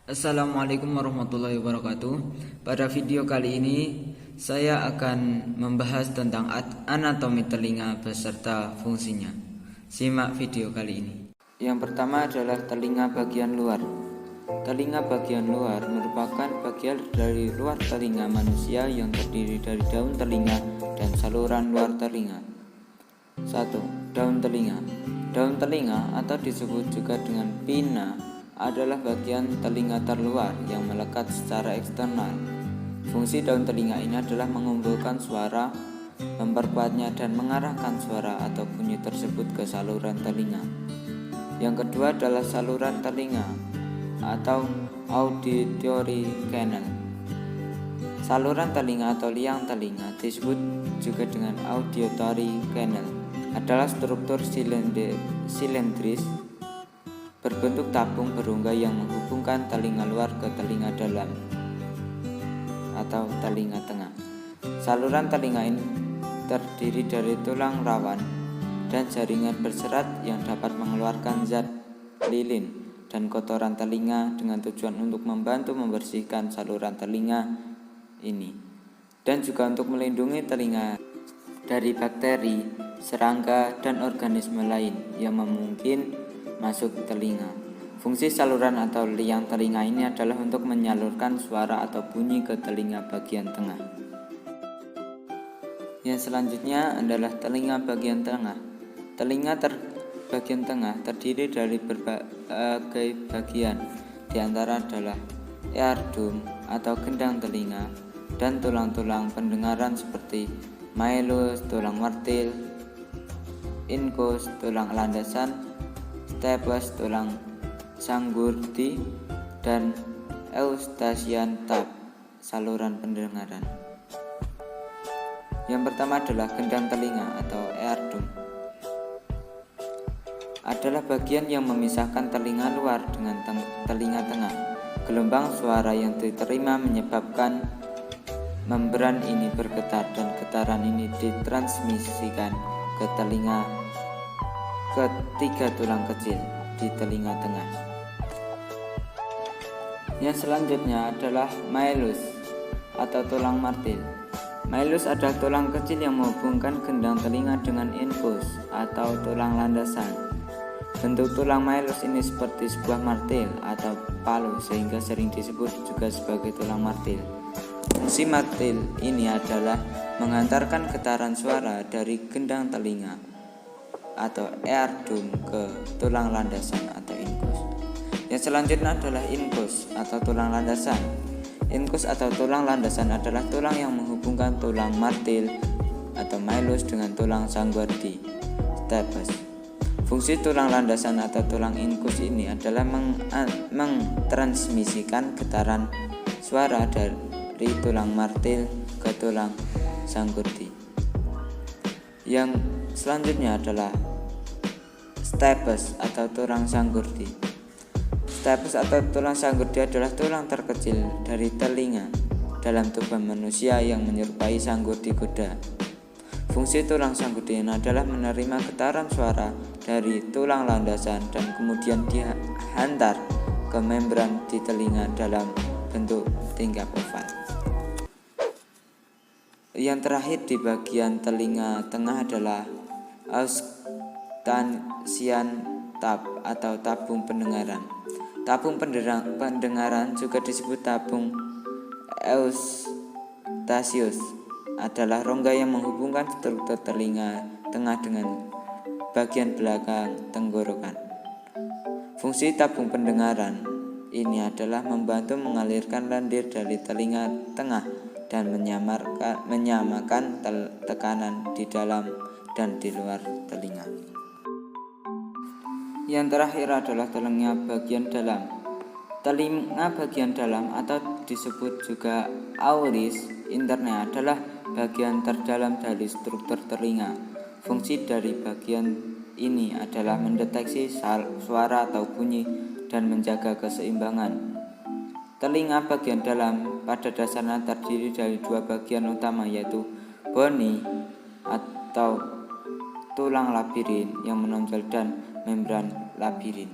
Assalamualaikum warahmatullahi wabarakatuh. Pada video kali ini saya akan membahas tentang anatomi telinga beserta fungsinya. Simak video kali ini. Yang pertama adalah telinga bagian luar. Telinga bagian luar merupakan bagian dari luar telinga manusia yang terdiri dari daun telinga dan saluran luar telinga. 1. Daun telinga. Daun telinga atau disebut juga dengan pinna adalah bagian telinga terluar yang melekat secara eksternal. Fungsi daun telinga ini adalah mengumpulkan suara, memperkuatnya dan mengarahkan suara atau bunyi tersebut ke saluran telinga. Yang kedua adalah saluran telinga atau auditory canal. Saluran telinga atau liang telinga disebut juga dengan auditory canal adalah struktur silindris berbentuk tabung berongga yang menghubungkan telinga luar ke telinga dalam atau telinga tengah. Saluran telinga ini terdiri dari tulang rawan dan jaringan berserat yang dapat mengeluarkan zat lilin dan kotoran telinga dengan tujuan untuk membantu membersihkan saluran telinga ini dan juga untuk melindungi telinga dari bakteri, serangga, dan organisme lain yang mungkin masuk telinga. Fungsi saluran atau liang telinga ini adalah untuk menyalurkan suara atau bunyi ke telinga bagian tengah. Yang selanjutnya adalah telinga bagian tengah. Telinga bagian tengah terdiri dari berbagai bagian, di antara adalah eardrum atau gendang telinga dan tulang-tulang pendengaran seperti mailus, tulang martil, incus, tulang landasan, stapes, tulang sanggurdi, dan eustachian tube, saluran pendengaran. Yang pertama adalah gendang telinga atau eardrum. Adalah bagian yang memisahkan telinga luar dengan telinga tengah. Gelombang suara yang diterima menyebabkan membran ini bergetar dan getaran ini ditransmisikan ke telinga ketiga tulang kecil di telinga tengah. Yang selanjutnya adalah mailus atau tulang martil. Mailus adalah tulang kecil yang menghubungkan gendang telinga dengan incus atau tulang landasan. Bentuk tulang mailus ini seperti sebuah martil atau palu sehingga sering disebut juga sebagai tulang martil. Fungsi martil ini adalah mengantarkan getaran suara dari gendang telinga atau eardrum ke tulang landasan atau incus. Yang selanjutnya adalah incus atau tulang landasan. Incus atau tulang landasan adalah tulang yang menghubungkan tulang martil atau mailus dengan tulang sanggurdi, stapes. Fungsi tulang landasan atau tulang incus ini adalah mentransmisikan getaran suara dari tulang martil ke tulang sanggurdi. Yang selanjutnya adalah stapes atau tulang sanggurdi. Stapes atau tulang sanggurdi adalah tulang terkecil dari telinga dalam tubuh manusia yang menyerupai sanggurdi kuda. Fungsi tulang sanggurdi ini adalah menerima getaran suara dari tulang landasan dan kemudian dihantar ke membran di telinga dalam bentuk tingkap oval. Yang terakhir di bagian telinga tengah adalah eustachian tube atau tabung pendengaran. Tabung pendengaran juga disebut tabung eustachius adalah rongga yang menghubungkan struktur telinga tengah dengan bagian belakang tenggorokan. Fungsi tabung pendengaran ini adalah membantu mengalirkan lendir dari telinga tengah dan menyamakan tekanan di dalam dan di luar telinga. Yang terakhir adalah telinga bagian dalam. Telinga bagian dalam atau disebut juga auris interna adalah bagian terdalam dari struktur telinga. Fungsi dari bagian ini adalah mendeteksi suara atau bunyi dan menjaga keseimbangan. Telinga bagian dalam pada dasarnya terdiri dari dua bagian utama, yaitu boni atau tulang labirin yang menonjol dan membran labirin.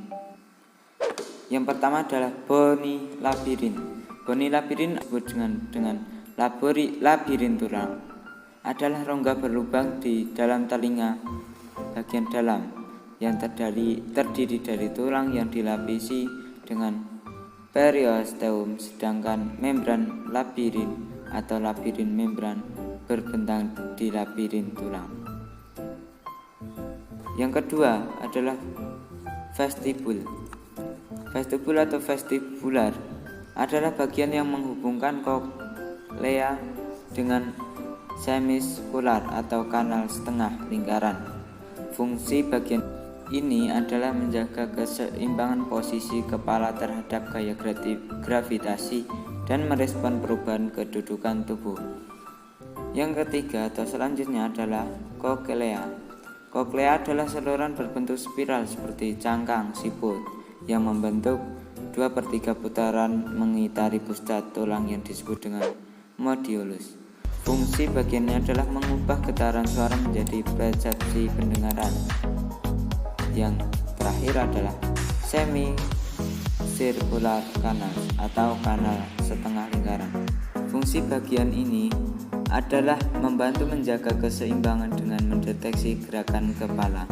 Yang pertama adalah boni labirin. Boni labirin disebut dengan labirin tulang. Adalah rongga berlubang di dalam telinga bagian dalam yang terdiri dari tulang yang dilapisi dengan periosteum, sedangkan membran labirin atau labirin membran berbentang di labirin tulang. Yang kedua adalah vestibul. Vestibul atau vestibular adalah bagian yang menghubungkan koklea dengan semiskular atau kanal setengah lingkaran. Fungsi bagian ini adalah menjaga keseimbangan posisi kepala terhadap gaya gravitasi dan merespon perubahan kedudukan tubuh. Yang ketiga atau selanjutnya adalah koklea. Koklea adalah saluran berbentuk spiral seperti cangkang siput yang membentuk 2/3 putaran mengitari pusat tulang yang disebut dengan modiolus. Fungsi bagiannya adalah mengubah getaran suara menjadi persepsi pendengaran. Yang terakhir adalah semi-circular canal atau kanal setengah lingkaran. Fungsi bagian ini adalah membantu menjaga keseimbangan dengan mendeteksi gerakan kepala.